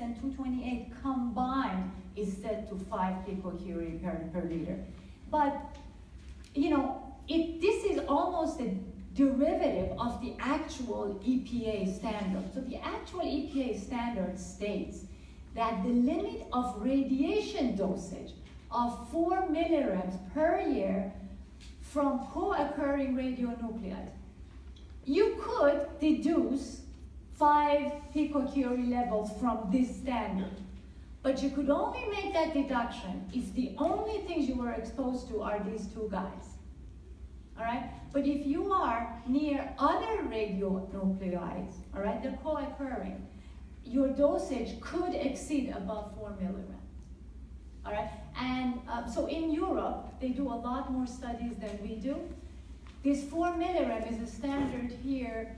and 228 combined is set to 5 picocurie per liter. But, you know, this is almost a derivative of the actual EPA standard. So the actual EPA standard states that the limit of radiation dosage of 4 milligrams per year from co-occurring radionuclides, you could deduce 5 picocurie levels from this standard. But you could only make that deduction if the only things you were exposed to are these two guys. All right? But if you are near other radionuclides, all right, they're co-occurring, your dosage could exceed above 4 milligrams. All right? And so in Europe, they do a lot more studies than we do. This 4 milligram is a standard here.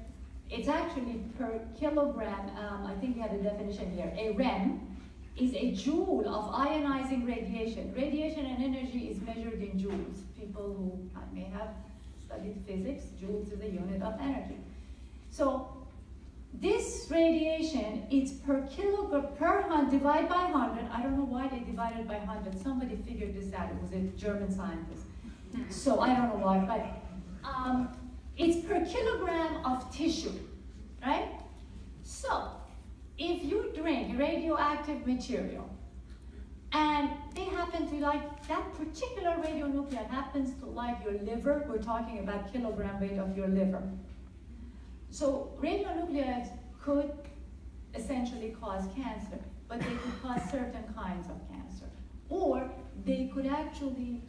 It's actually per kilogram. I think we have a definition here. A rem is a joule of ionizing radiation. Radiation and energy is measured in joules. People who may have studied physics, joules is a unit of energy. So this radiation is per kilogram, per 100, divided by 100. I don't know why they divided by 100. Somebody figured this out. It was a German scientist. So I don't know why, but it's per kilogram of tissue, right? So if you drink radioactive material and they happen to like, that particular radionuclide happens to like your liver, we're talking about kilogram weight of your liver. So radionuclides could essentially cause cancer, but they could cause certain kinds of cancer. Or they could actually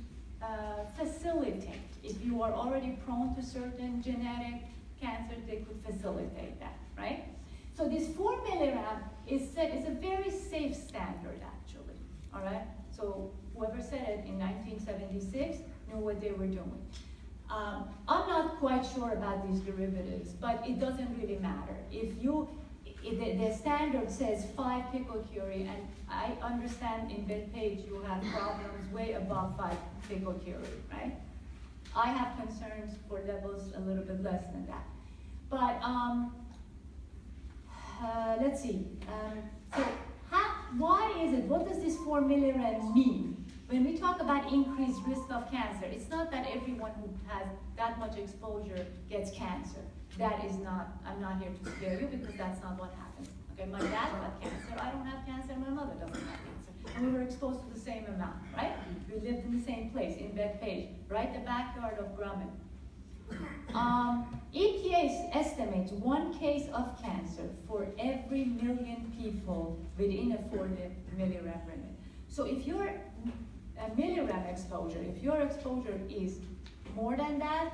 facilitate. If you are already prone to certain genetic cancers, they could facilitate that, right? So this 4 milligram is a very safe standard, actually, all right? So whoever said it in 1976 knew what they were doing. I'm not quite sure about these derivatives, but it doesn't really matter. If the standard says 5 picocurie, and I understand in Bethpage you have problems way above 5 picocurie, right? I have concerns for levels a little bit less than that. But let's see. So why is it, what does this 4 milligram mean? When we talk about increased risk of cancer, it's not that everyone who has that much exposure gets cancer. That is not, I'm not here to scare you because that's not what happens. Okay, my dad got cancer, I don't have cancer, my mother doesn't have cancer. And we were exposed to the same amount, right? We lived in the same place, in Bethpage, right the backyard of Grumman. EPA estimates 1 case of cancer for every 1 million people within a 4 milligram limit. So if you're a milligram exposure, if your exposure is more than that,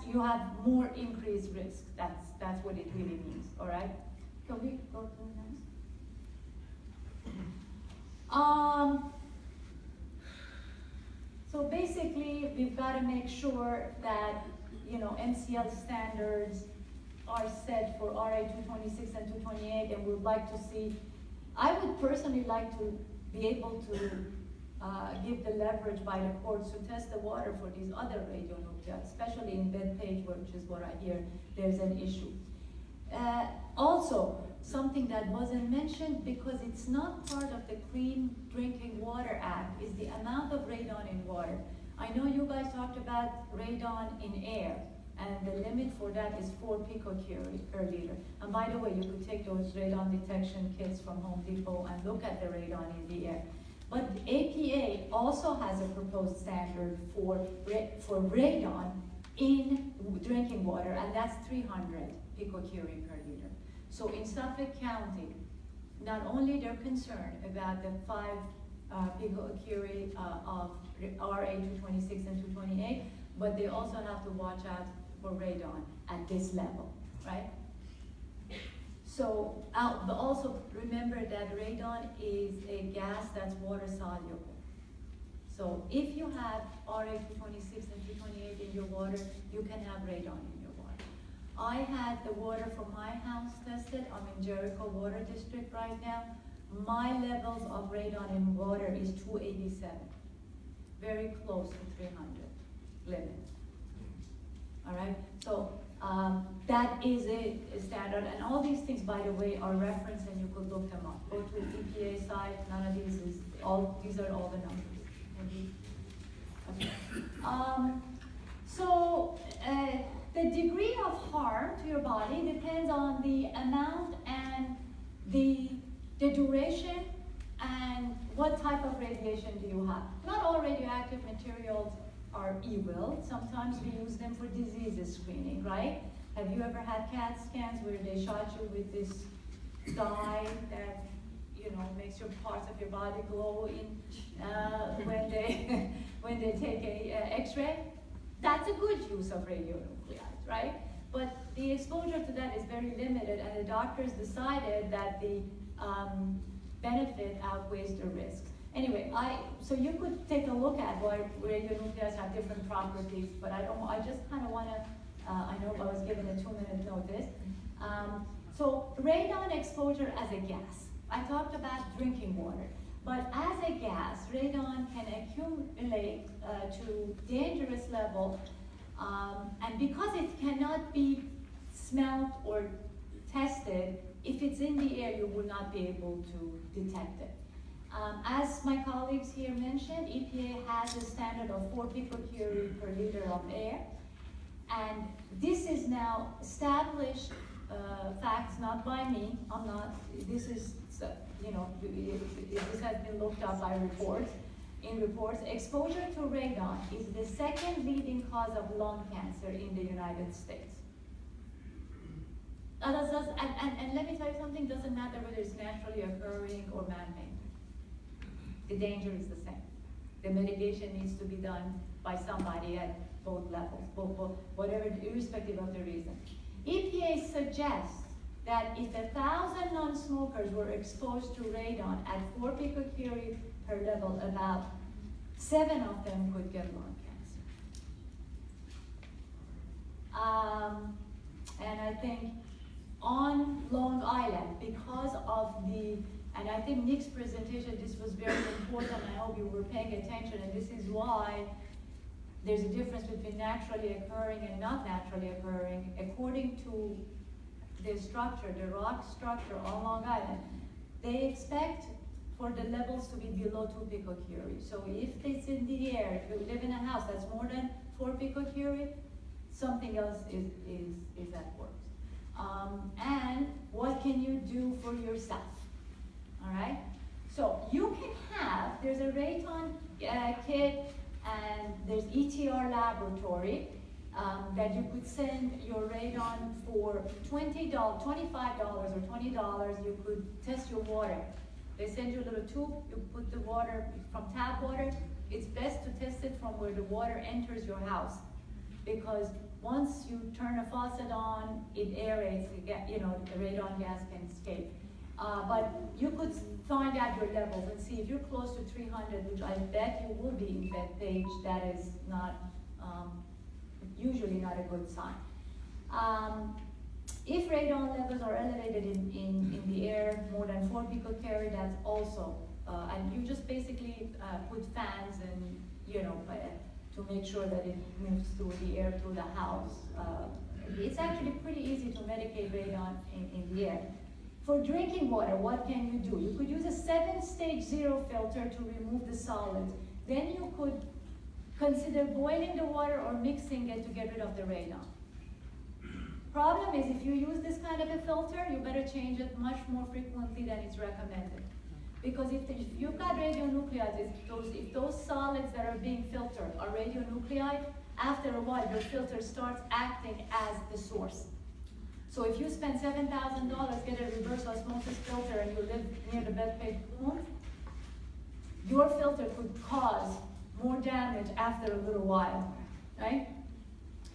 you have more increased risk. That's what it really means, all right? Can we go to the next? So basically, we've got to make sure that, you know, MCL standards are set for RA 226 and 228, and we'd like to see, I would personally like to be able to give the leverage by the courts to test the water for these other radionuclides, especially in Bethpage, which is what I hear there's an issue. Also, something that wasn't mentioned because it's not part of the Clean Drinking Water Act is the amount of radon in water. I know you guys talked about radon in air, and the limit for that is 4 picocurie per liter. And by the way, you could take those radon detection kits from Home Depot and look at the radon in the air. But APA also has a proposed standard for radon in drinking water, and that's 300 picocurie per liter. So in Suffolk County, not only they're concerned about the 5 picocurie of RA 226 and 228, but they also have to watch out for radon at this level, right? So but also remember that radon is a gas that's water soluble. So if you have RA 226 and 228 in your water, you can have radon in your water. I had the water from my house tested. I'm in Jericho Water District right now. My levels of radon in water is 287, very close to 300 limit. All right, so that is a standard, and all these things, by the way, are referenced, and you could look them up. go to EPA site, none of these is, these are all the numbers. Okay. So the degree of harm to your body depends on the amount and the duration and what type of radiation do you have. Not all radioactive materials are evil. Sometimes we use them for diseases screening, right? Have you ever had CAT scans where they shot you with this dye that, you know, makes your parts of your body glow when they when they take a X-ray? That's a good use of radionuclides, right? But the exposure to that is very limited, and the doctors decided that the benefit outweighs the risks. Anyway, so you could take a look at why radionuclides have different properties, but I just kind of want to, I know I was given a 2-minute notice. So radon exposure as a gas. I talked about drinking water, but as a gas, radon can accumulate to dangerous level, and because it cannot be smelled or tested, if it's in the air, you will not be able to detect it. As my colleagues here mentioned, EPA has a standard of 4 picocurie per liter of air, and this is now established facts, not by me. I'm not. This is, you know, this has been looked up by reports. In reports, exposure to radon is the second leading cause of lung cancer in the United States. And let me tell you something, doesn't matter whether it's naturally occurring or man-made. The danger is the same. The mitigation needs to be done by somebody at both levels, whatever, irrespective of the reason. EPA suggests that if 1,000 non-smokers were exposed to radon at 4 picocurie per level, about 7 of them could get lung cancer. And I think on Long Island, because of the, and I think Nick's presentation, this was very important, I hope you were paying attention, and this is why there's a difference between naturally occurring and not naturally occurring. According to the structure, the rock structure on Long Island, they expect for the levels to be below 2 picocurie. So if it's in the air, if you live in a house that's more than 4 picocurie, something else is at work. And what can you do for yourself? All right? So you can have, there's a Radon kit, and there's ETR laboratory that you could send your radon for $20, $25 or $20. You could test your water. They send you a little tube, you put the water from tap water. It's best to test it from where the water enters your house, because once you turn a faucet on, it aerates, you know, the radon gas can escape. But you could find out your levels and see if you're close to 300, which I bet you will be in Bethpage. That is not, usually not a good sign. If radon levels are elevated in the air, more than 4 picocurie, that's also, and you just basically put fans and, you know, to make sure that it moves through the air through the house. It's actually pretty easy to medicate radon in the air. For drinking water, what can you do? You could use a 7-stage zero filter to remove the solids. Then you could consider boiling the water or mixing it to get rid of the radon. Problem is, if you use this kind of a filter, you better change it much more frequently than is recommended. Because if you've got radionuclides, if those solids that are being filtered are radionuclide, after a while your filter starts acting as the source. So if you spend $7,000, get a reverse osmosis filter, and you live near the Bethpage-Plume, your filter could cause more damage after a little while, right?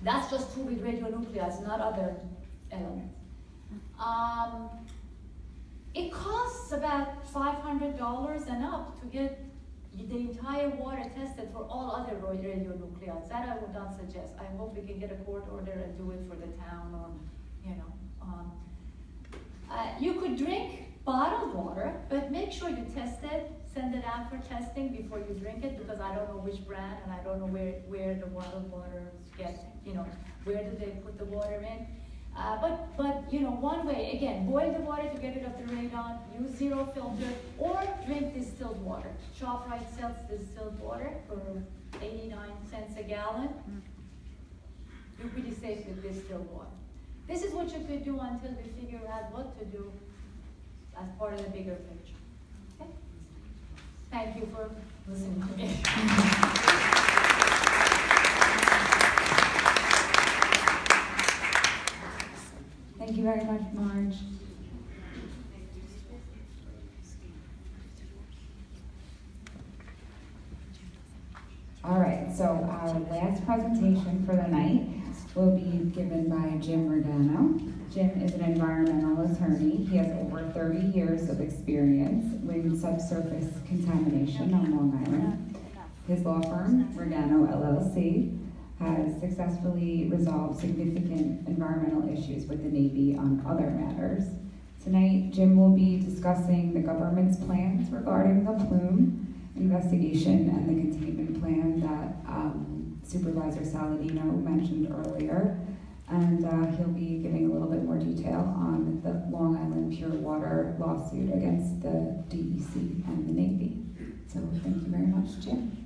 That's just true with radionuclides, not other elements. It costs about $500 and up to get the entire water tested for all other radionuclides. That I would not suggest. I hope we can get a court order and do it for the town, or, you know. You could drink bottled water, but make sure you test it, send it out for testing before you drink it, because I don't know which brand and I don't know where the bottled water gets, you know, where do they put the water in. But you know, one way, again, boil the water to get rid of the radon, use zero filter, or drink distilled water. ShopRite sells distilled water for 89 cents a gallon. You're pretty safe with distilled water. This is what you could do until we figure out what to do as part of the bigger picture. Okay? Thank you for listening to me. Thank you very much, Marge. All right, so our last presentation for the night will be given by Jim Radon. Jim is an environmental attorney. He has over 30 years of experience with subsurface contamination on Long Island. His law firm, Radon LLC, has successfully resolved significant environmental issues with the Navy on other matters. Tonight, Jim will be discussing the government's plans regarding the Plume investigation and the containment plan that Supervisor Saladino mentioned earlier. And he'll be giving a little bit more detail on the Long Island Pure Water lawsuit against the DEC and the Navy. So thank you very much, Jim.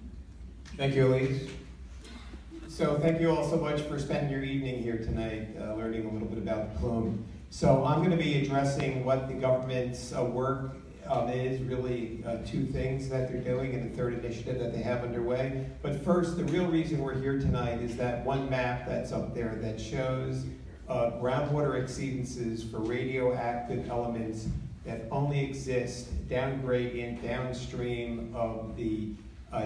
Thank you, Elise. So thank you all so much for spending your evening here tonight, learning a little bit about the Plume. So I'm going to be addressing what the government's work is, really two things that they're doing and the third initiative that they have underway. But first, the real reason we're here tonight is that one map that's up there that shows groundwater exceedances for radioactive elements that only exist downstream of the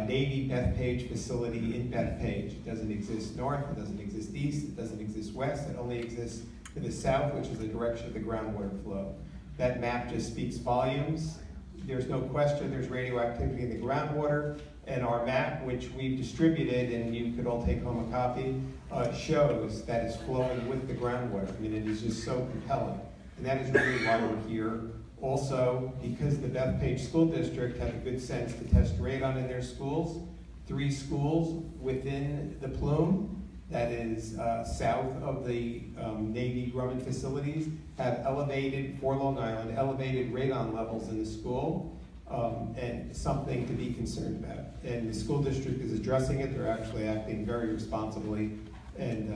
Navy Bethpage facility in Bethpage. It doesn't exist north, it doesn't exist east, it doesn't exist west, it only exists to the south, which is the direction of the groundwater flow. That map just speaks volumes. There's no question there's radioactivity in the groundwater, and our map, which we've distributed, and you could all take home a copy, shows that it's flowing with the groundwater. I mean, it is just so compelling. And that is really why we're here. Also, because the Bethpage School District had the good sense to test radon in their schools, 3 schools within the Plume, that is south of the Navy Grumman facilities, have elevated, for Long Island, elevated radon levels in the school, and something to be concerned about. And the school district is addressing it. They're actually acting very responsibly, and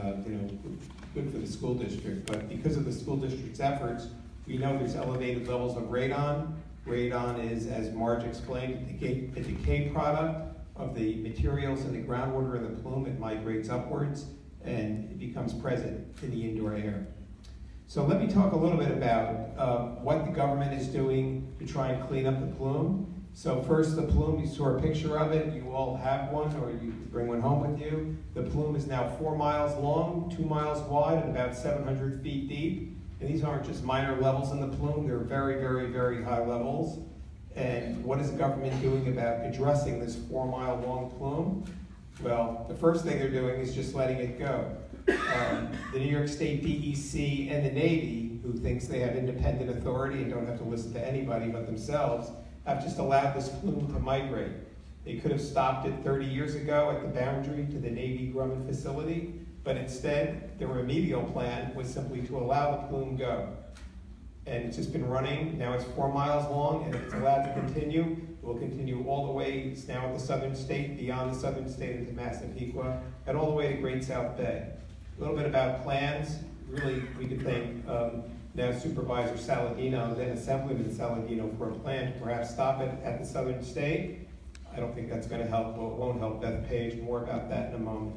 good for the school district. But because of the school district's efforts, we know there's elevated levels of radon. Radon is, as Marge explained, a decay product of the materials in the groundwater in the Plume. It migrates upwards and it becomes present in the indoor air. So let me talk a little bit about what the government is doing to try and clean up the Plume. So first, the Plume, you saw a picture of it. You all have one, or you bring one home with you. The Plume is now 4 miles long, 2 miles wide, and about 700 feet deep. And these aren't just minor levels in the Plume, they're very, very, very high levels. And what is the government doing about addressing this 4 mile long Plume? Well, the first thing they're doing is just letting it go. The New York State DEC and the Navy, who thinks they have independent authority and don't have to listen to anybody but themselves, have just allowed this Plume to migrate. They could have stopped it 30 years ago at the boundary to the Navy Grumman facility, but instead, the remedial plan was simply to allow the Plume go. And it's just been running. Now it's 4 miles long, and if it's allowed to continue, it will continue all the way. It's now at the southern state, beyond the southern state into Massapequa, and all the way to Great South Bay. A little bit about plans. Really, we could thank now Supervisor Saladino, then Assemblyman Saladino, for a plan to perhaps stop it at the southern state. I don't think that's going to help. Well, it won't help Bethpage. More about that in a moment.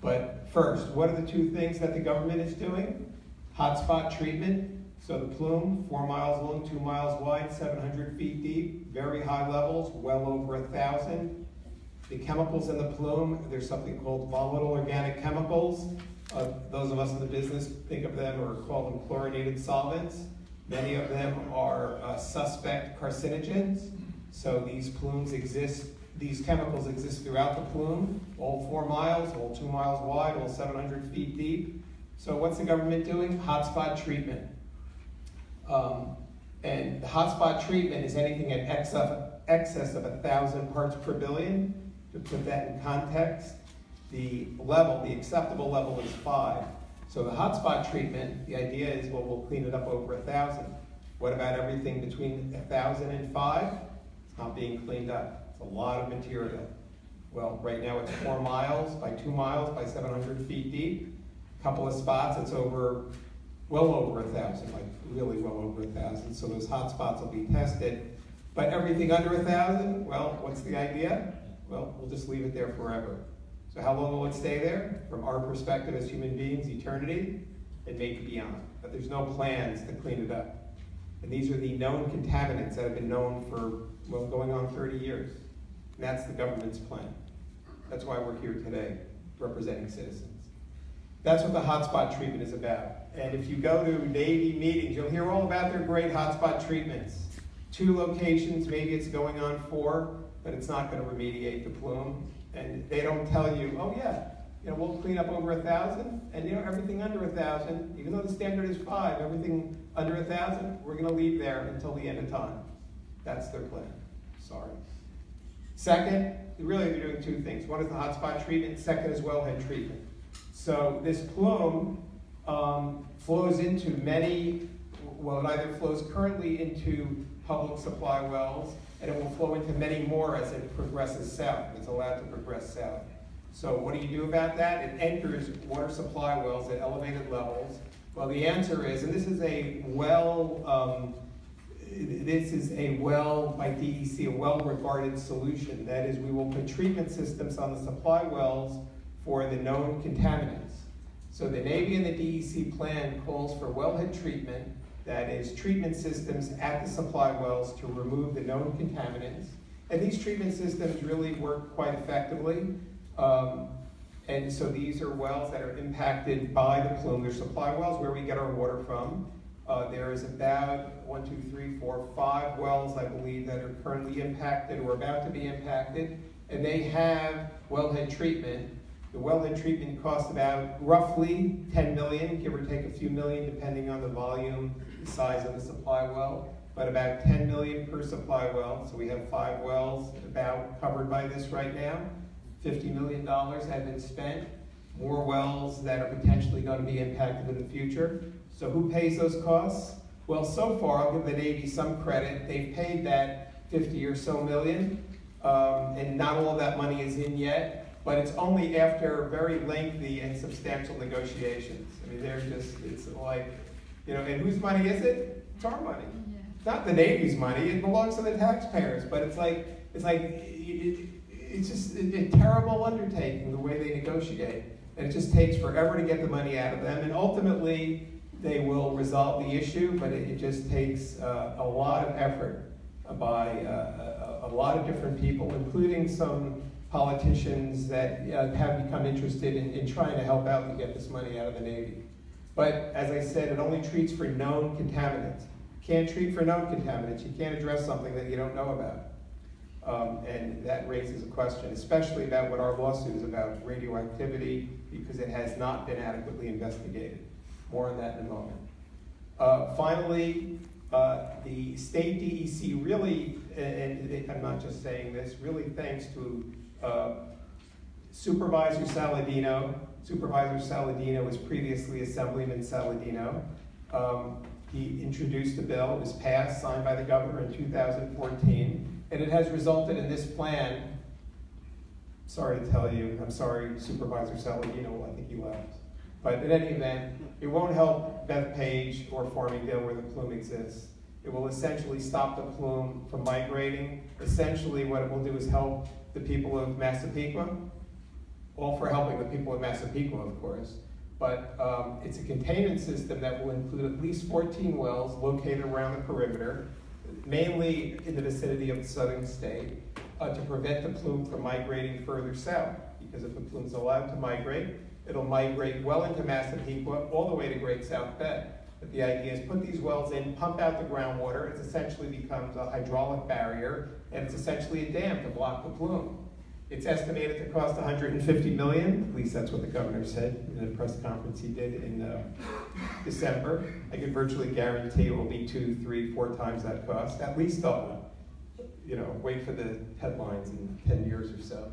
But first, what are the 2 things that the government is doing? Hotspot treatment. So the Plume, 4 miles long, 2 miles wide, 700 feet deep, very high levels, well over 1,000. The chemicals in the Plume, there's something called volatile organic chemicals. Those of us in the business think of them or call them chlorinated solvents. Many of them are suspect carcinogens. So these plumes exist. These chemicals exist throughout the Plume, all 4 miles, all 2 miles wide, all 700 feet deep. So what's the government doing? Hotspot treatment. And the hotspot treatment is anything at excess of 1,000 parts per billion. To put that in context, the acceptable level is 5. So the hotspot treatment, the idea is, well, we'll clean it up over 1,000. What about everything between 1,000 and 5? It's not being cleaned up. It's a lot of material. Well, right now it's 4 miles by 2 miles by 700 feet deep. A couple of spots, it's well over 1,000, like really well over 1,000. So those hot spots will be tested. But everything under 1,000, well, what's the idea? Well, we'll just leave it there forever. So how long will it stay there? From our perspective as human beings, eternity, and maybe beyond. But there's no plans to clean it up. And these are the known contaminants that have been known for, well, going on 30 years. And that's the government's plan. That's why we're here today, representing citizens. That's what the hotspot treatment is about. And if you go to Navy meetings, you'll hear all about their great hotspot treatments. 2 locations, maybe it's going on 4, but it's not going to remediate the plume. And they don't tell you, oh yeah, we'll clean up over 1,000, and everything under 1,000, even though the standard is 5, everything under 1,000, we're going to leave there until the end of time. That's their plan. Sorry. Second, really they're doing 2 things. One is the hotspot treatment, second is wellhead treatment. So this plume flows into many, well, it either flows currently into public supply wells, and it will flow into many more as it progresses south. It's allowed to progress south. So what do you do about that? It enters water supply wells at elevated levels. Well, the answer is, and this is a well by DEC, a well-regarded solution. That is, we will put treatment systems on the supply wells for the known contaminants. So the Navy and the DEC plan calls for wellhead treatment, that is treatment systems at the supply wells to remove the known contaminants. And these treatment systems really work quite effectively. And so these are wells that are impacted by the plume. They're supply wells where we get our water from. There is about 5 wells, I believe, that are currently impacted or about to be impacted. And they have wellhead treatment. The wellhead treatment costs about roughly $10 million, give or take a few million, depending on the volume, the size of the supply well, but about $10 million per supply well. So we have 5 wells about covered by this right now. $50 million have been spent. More wells that are potentially going to be impacted in the future. So who pays those costs? Well, so far, I'll give the Navy some credit. They've paid that 50 or so million, and not all of that money is in yet. But it's only after very lengthy and substantial negotiations. I mean, it's like, and whose money is it? It's our money. Yeah. It's not the Navy's money, it belongs to the taxpayers, but it's just a terrible undertaking, the way they negotiate. And it just takes forever to get the money out of them, and ultimately they will resolve the issue, but it just takes a lot of effort by a lot of different people, including some politicians that have become interested in trying to help out to get this money out of the Navy. But as I said, it only treats for known contaminants. Can't treat for known contaminants. You can't address something that you don't know about. And that raises a question, especially about what our lawsuit is about, radioactivity, because it has not been adequately investigated. More on that in a moment. Finally, the state DEC really, and I'm not just saying this, really thanks to Supervisor Saladino. Supervisor Saladino was previously Assemblyman Saladino. He introduced a bill, it was passed, signed by the governor in 2014, and it has resulted in this plan. Sorry to tell you, I'm sorry, Supervisor Saladino, I think he left. But in any event, it won't help Bethpage or Farmingdale where the plume exists. It will essentially stop the plume from migrating. Essentially what it will do is help the people of Massapequa, all for helping the people of Massapequa, of course. But it's a containment system that will include at least 14 wells located around the perimeter, mainly in the vicinity of the southern state, to prevent the plume from migrating further south. Because if the plume is allowed to migrate, it'll migrate well into Massapequa, all the way to Great South Bend. But the idea is put these wells in, pump out the groundwater, it essentially becomes a hydraulic barrier, and it's essentially a dam to block the plume. It's estimated to cost $150 million, at least that's what the governor said in the press conference he did in December. I can virtually guarantee it will be 2, 3, 4 times that cost. At least, wait for the headlines in 10 years or so.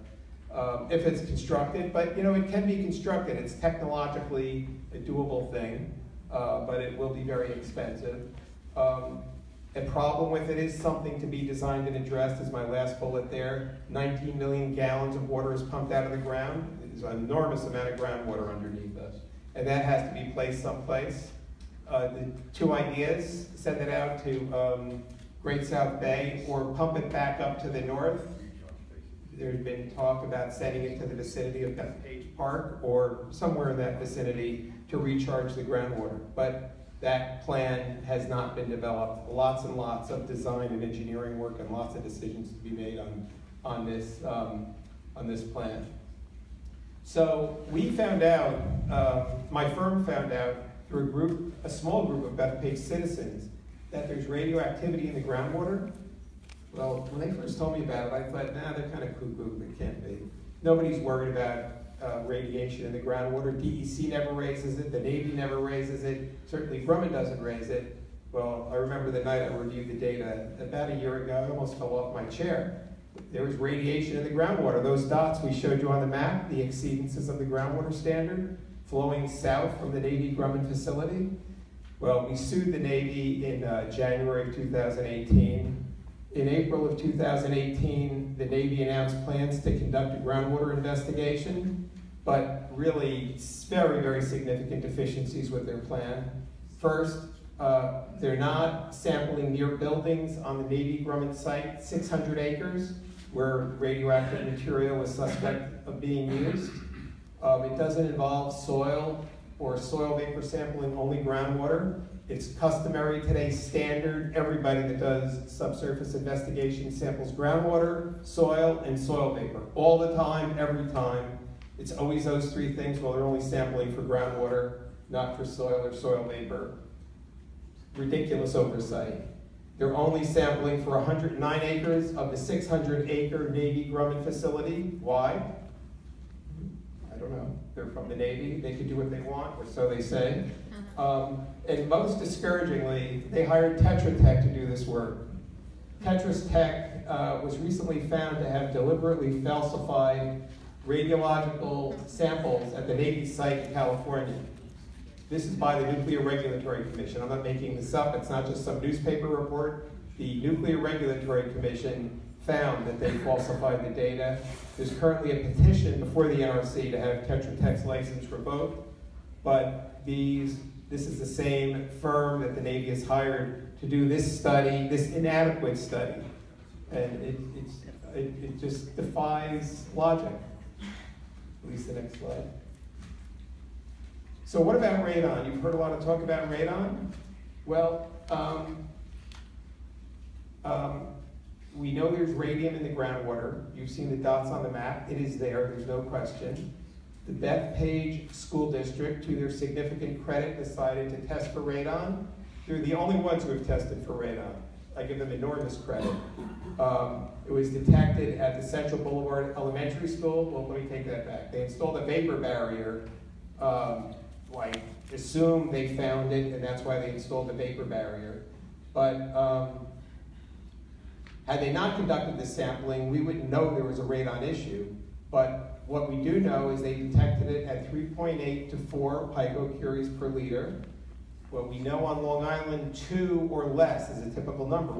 if it's constructed. But it can be constructed. It's technologically a doable thing, but it will be very expensive. A problem with it is something to be designed and addressed, is my last bullet there. 19 million gallons of water is pumped out of the ground. There's an enormous amount of groundwater underneath us, and that has to be placed someplace. The two ideas: send it out to Great South Bay or pump it back up to the north. There's been talk about sending it to the vicinity of Bethpage Park or somewhere in that vicinity to recharge the groundwater. But that plan has not been developed. Lots and lots of design and engineering work and lots of decisions to be made on this plan. So we found out, my firm found out through a small group of Bethpage citizens, that there's radioactivity in the groundwater. Well, when they first told me about it, I thought, nah, they're kind of cuckoo, they can't be. Nobody's worried about radiation in the groundwater. DEC never raises it, the Navy never raises it, certainly Grumman doesn't raise it. Well, I remember the night I reviewed the data about a year ago, I almost fell off my chair. There was radiation in the groundwater. Those dots we showed you on the map, the exceedances of the groundwater standard, flowing south from the Navy Grumman facility. Well, we sued the Navy in January of 2018. In April of 2018, the Navy announced plans to conduct a groundwater investigation, but really very, very significant deficiencies with their plan. First, they're not sampling near buildings on the Navy Grumman site, 600 acres, where radioactive material was suspect of being used. It doesn't involve soil or soil vapor sampling, only groundwater. It's customary today, standard. Everybody that does subsurface investigation samples groundwater, soil, and soil vapor. All the time, every time. It's always those three things. Well, they're only sampling for groundwater, not for soil or soil vapor. Ridiculous oversight. They're only sampling for 109 acres of the 600-acre Navy Grumman facility. Why? I don't know. They're from the Navy. They can do what they want, or so they say. And most discouragingly, they hired Tetra Tech to do this work. Tetra Tech was recently found to have deliberately falsified radiological samples at the Navy site in California. This is by the Nuclear Regulatory Commission. I'm not making this up. It's not just some newspaper report. The Nuclear Regulatory Commission found that they falsified the data. There's currently a petition before the NRC to have Tetra Tech's license revoked, but this is the same firm that the Navy has hired to do this study, this inadequate study, and it just defies logic. At least the next slide. So what about radon? You've heard a lot of talk about radon. Well, we know there's radium in the groundwater. You've seen the dots on the map. It is there, there's no question. The Bethpage School District, to their significant credit, decided to test for radon. They're the only ones who have tested for radon. I give them enormous credit. It was detected at the Central Boulevard Elementary School. Well, let me take that back. They installed a vapor barrier. Assume they found it, and that's why they installed the vapor barrier. But had they not conducted this sampling, we wouldn't know there was a radon issue. But what we do know is they detected it at 3.8 to 4 picocuries per liter. What we know on Long Island, 2 or less is a typical number.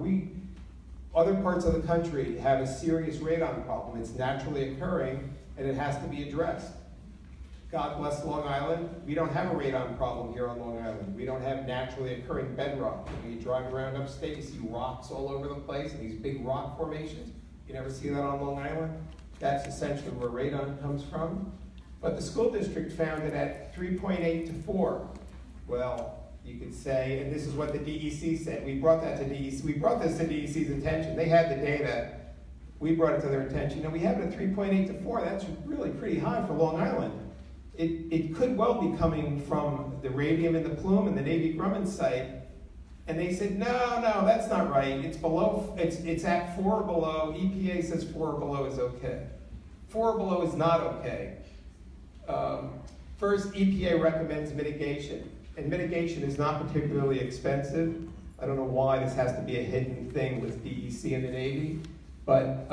Other parts of the country have a serious radon problem. It's naturally occurring, and it has to be addressed. God bless Long Island. We don't have a radon problem here on Long Island. We don't have naturally occurring bedrock. When you drive around upstate, you see rocks all over the place, and these big rock formations. You never see that on Long Island. That's essentially where radon comes from. But the school district found it at 3.8 to 4. Well, you could say, and this is what the DEC said. We brought that to DEC. We brought this to DEC's attention. They had the data. We brought it to their attention. We have it at 3.8 to 4. That's really pretty high for Long Island. It could well be coming from the radium in the Plume and the Navy Grumman site. And they said, no, that's not right. It's below, it's at 4 below. EPA says 4 below is okay. 4 below is not okay. First, EPA recommends mitigation. And mitigation is not particularly expensive. I don't know why this has to be a hidden thing with DEC and the Navy. But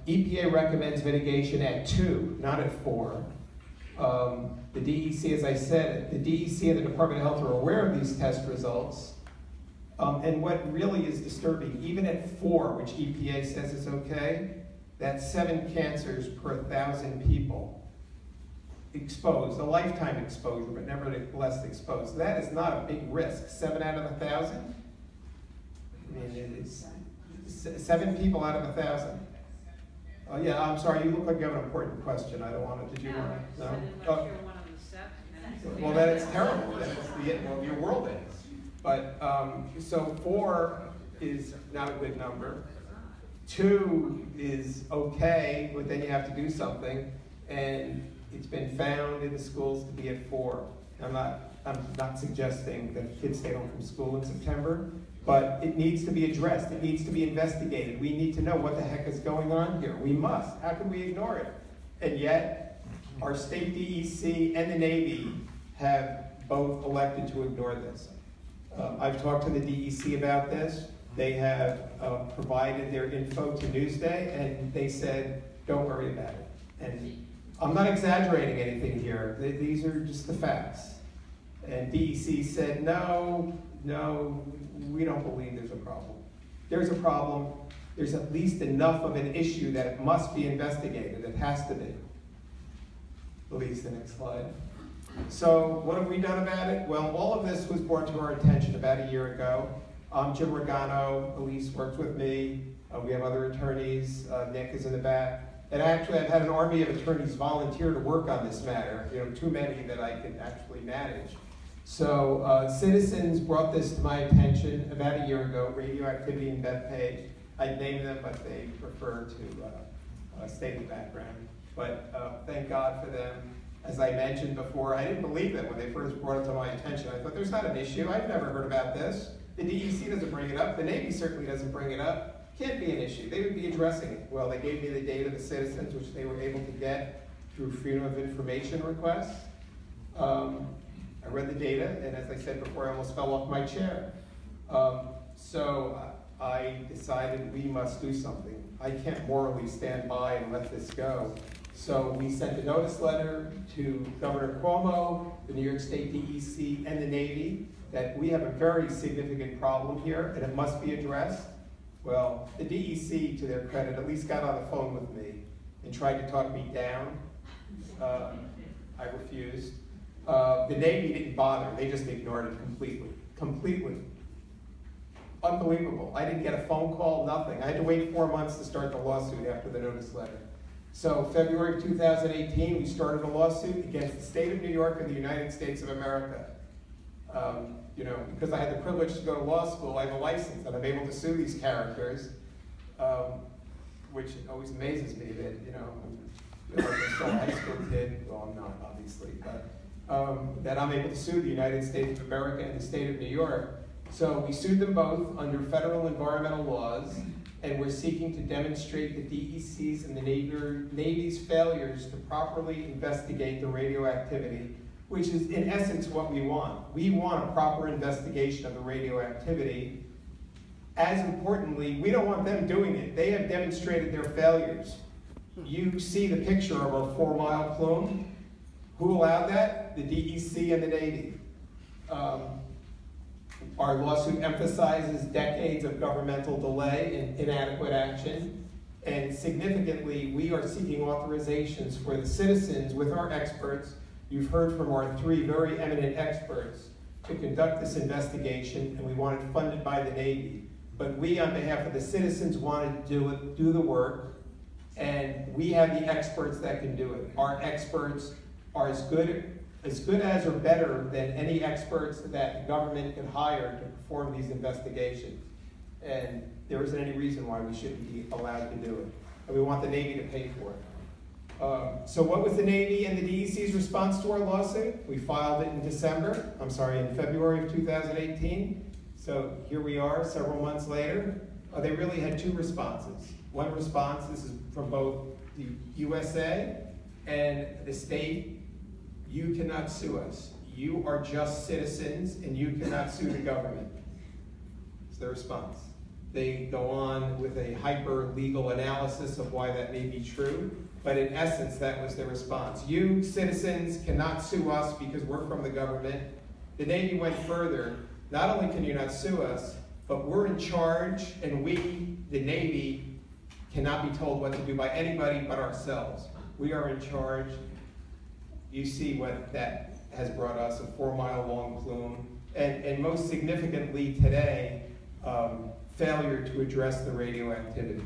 EPA recommends mitigation at 2, not at 4. The DEC, as I said, the DEC and the Department of Health are aware of these test results. And what really is disturbing, even at 4, which EPA says is okay, that's 7 cancers per 1,000 people exposed, a lifetime exposure, but nevertheless exposed. That is not a big risk. 7 out of 1,000? I mean, it's 7 people out of 1,000. Oh yeah, I'm sorry, you look like you have an important question. I don't want to, did you want to? No? Oh. Well, then it's terrible. Well, your world ends. But, so 4 is not a good number. 2 is okay, but then you have to do something. And it's been found in the schools to be at 4. I'm not suggesting that kids stay home from school in September, but it needs to be addressed. It needs to be investigated. We need to know what the heck is going on here. We must. How can we ignore it? And yet, our state DEC and the Navy have both elected to ignore this. I've talked to the DEC about this. They have provided their info to Newsday, and they said, don't worry about it. And I'm not exaggerating anything here. These are just the facts. And DEC said, no, we don't believe there's a problem. There's a problem. There's at least enough of an issue that it must be investigated. It has to be. Please, the next slide. So what have we done about it? Well, all of this was brought to our attention about a year ago. Jim Regano, police, works with me. We have other attorneys. Nick is in the back. And actually, I've had an army of attorneys volunteer to work on this matter. Too many that I could actually manage. So citizens brought this to my attention about a year ago, radioactivity in Bethpage. I'd name them, but they prefer to stay in the background. But thank God for them. As I mentioned before, I didn't believe it when they first brought it to my attention. I thought, there's not an issue. I've never heard about this. The DEC doesn't bring it up. The Navy certainly doesn't bring it up. Can't be an issue. They would be addressing it. Well, they gave me the data of the citizens, which they were able to get through Freedom of Information requests. I read the data, and as I said before, I almost fell off my chair. So I decided we must do something. I can't morally stand by and let this go. So we sent a notice letter to Governor Cuomo, the New York State DEC, and the Navy that we have a very significant problem here, and it must be addressed. Well, the DEC, to their credit, at least got on the phone with me and tried to talk me down. I refused. The Navy didn't bother. They just ignored it completely. Unbelievable. I didn't get a phone call, nothing. I had to wait 4 months to start the lawsuit after the notice letter. So February of 2018, we started a lawsuit against the state of New York and the United States of America. Because I had the privilege to go to law school, I have a license and I'm able to sue these characters, which always amazes me that, I'm still a high school kid. Well, I'm not, obviously, but that I'm able to sue the United States of America and the state of New York. So we sued them both under federal environmental laws, and we're seeking to demonstrate the DEC's and the Navy's failures to properly investigate the radioactivity, which is in essence what we want. We want a proper investigation of the radioactivity. As importantly, we don't want them doing it. They have demonstrated their failures. You see the picture of our 4-mile plume. Who allowed that? The DEC and the Navy. Our lawsuit emphasizes decades of governmental delay and inadequate action. And significantly, we are seeking authorizations for the citizens with our experts. You've heard from our 3 very eminent experts to conduct this investigation, and we want it funded by the Navy. But we, on behalf of the citizens, want to do the work, and we have the experts that can do it. Our experts are as good as or better than any experts that the government can hire to perform these investigations. And there isn't any reason why we shouldn't be allowed to do it. And we want the Navy to pay for it. So what was the Navy and the DEC's response to our lawsuit? We filed it in February of 2018. So here we are, several months later. They really had 2 responses. One response, this is from both the USA and the state. You cannot sue us. You are just citizens, and you cannot sue the government. It's the response. They go on with a hyper-legal analysis of why that may be true, but in essence, that was their response. You, citizens, cannot sue us because we're from the government. The Navy went further. Not only can you not sue us, but we're in charge, and we, the Navy, cannot be told what to do by anybody but ourselves. We are in charge. You see what that has brought us, a 4-mile-long plume, and most significantly today, failure to address the radioactivity.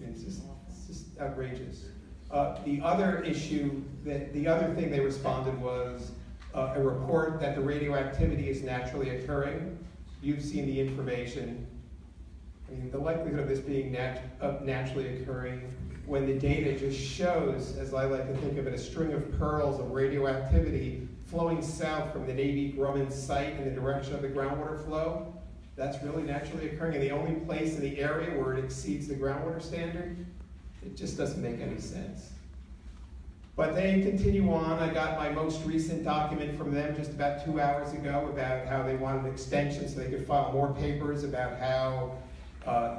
It's just outrageous. The other issue, the other thing they responded was a report that the radioactivity is naturally occurring. You've seen the information. I mean, the likelihood of this being naturally occurring when the data just shows, as I like to think of it, a string of pearls of radioactivity flowing south from the Navy Grumman site in the direction of the groundwater flow, that's really naturally occurring. And the only place in the area where it exceeds the groundwater standard, it just doesn't make any sense. But they continue on. I got my most recent document from them just about 2 hours ago about how they wanted an extension so they could file more papers about how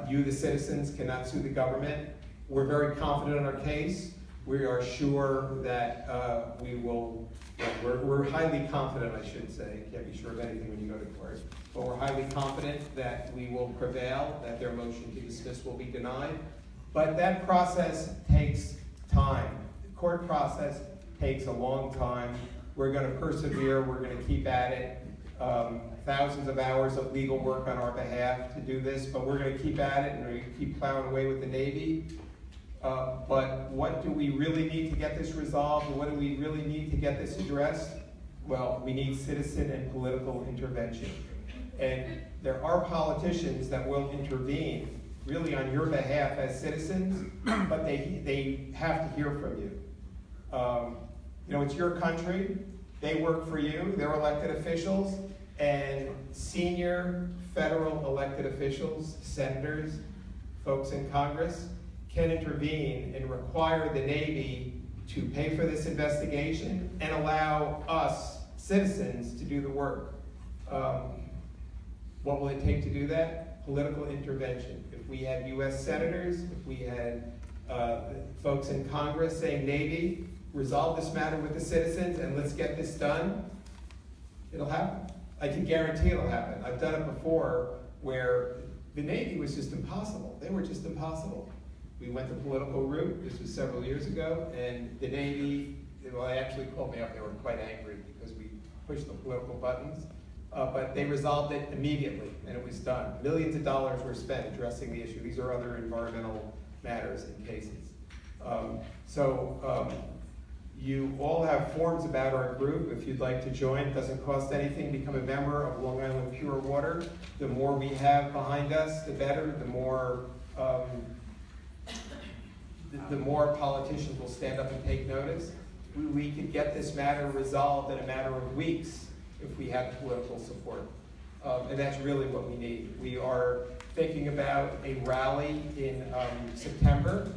you, the citizens, cannot sue the government. We're very confident in our case. We are sure that we will, we're highly confident, I should say. Can't be sure of anything when you go to court. But we're highly confident that we will prevail, that their motion to dismiss will be denied. But that process takes time. The court process takes a long time. We're going to persevere. We're going to keep at it. Thousands of hours of legal work on our behalf to do this, but we're going to keep at it and we're going to keep plowing away with the Navy. But what do we really need to get this resolved, and what do we really need to get this addressed? Well, we need citizen and political intervention. And there are politicians that will intervene really on your behalf as citizens, but they have to hear from you. You know, it's your country. They work for you. They're elected officials. And senior federal elected officials, senators, folks in Congress, can intervene and require the Navy to pay for this investigation and allow us, citizens, to do the work. What will it take to do that? Political intervention. If we had U.S. senators, if we had folks in Congress saying, Navy, resolve this matter with the citizens and let's get this done, it'll happen. I can guarantee it'll happen. I've done it before where the Navy was just impossible. They were just impossible. We went the political route. This was several years ago, and the Navy, well, they actually called me up. They were quite angry because we pushed the political buttons, but they resolved it immediately, and it was done. Millions of dollars were spent addressing the issue. These are other environmental matters and cases. You all have forms about our group. If you'd like to join, it doesn't cost anything. Become a member of Long Island Pure Water. The more we have behind us, the better. The more politicians will stand up and take notice. We could get this matter resolved in a matter of weeks if we had political support. And that's really what we need. We are thinking about a rally in September.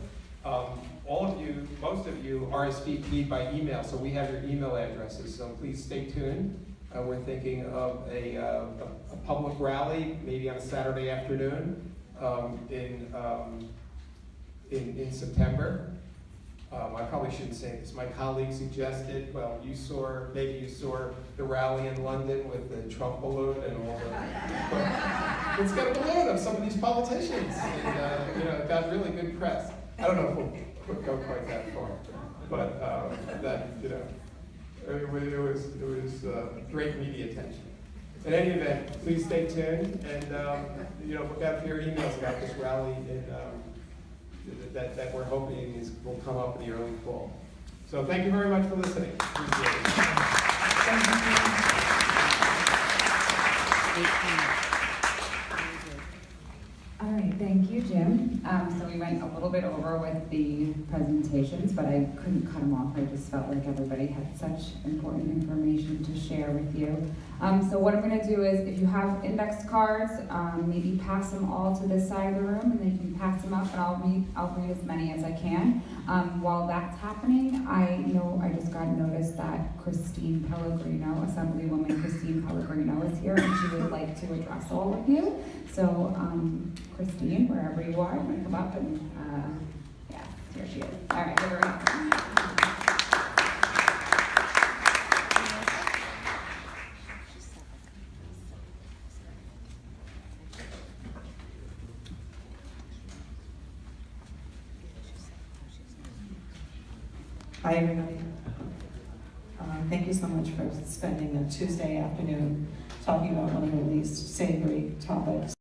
All of you, most of you, RSVP'd by email, so we have your email addresses, so please stay tuned. We're thinking of a public rally, maybe on a Saturday afternoon in September. I probably shouldn't say this. My colleague suggested, well, maybe you saw the rally in London with the Trump balloon and all the... Let's get a balloon of some of these politicians. And, it got really good press. I don't know if we'll go quite that far, but it was great media attention. In any event, please stay tuned and look out for your emails about this rally that we're hoping will come up in the early fall. So thank you very much for listening. Appreciate it. All right, thank you, Jim. So we went a little bit over with the presentations, but I couldn't cut them off. I just felt like everybody had such important information to share with you. So what I'm going to do is, if you have index cards, maybe pass them all to this side of the room, and then you can pass them up but I'll read as many as I can. While that's happening, I know I just got notice that Christine Pellegrino, Assemblywoman Christine Pellegrino is here, and she would like to address all of you. So, Christine, wherever you are, I'm gonna come up and, yeah, here she is. All right, give her a round. Hi, everybody. Thank you so much for spending a Tuesday afternoon talking about one of the least savory topics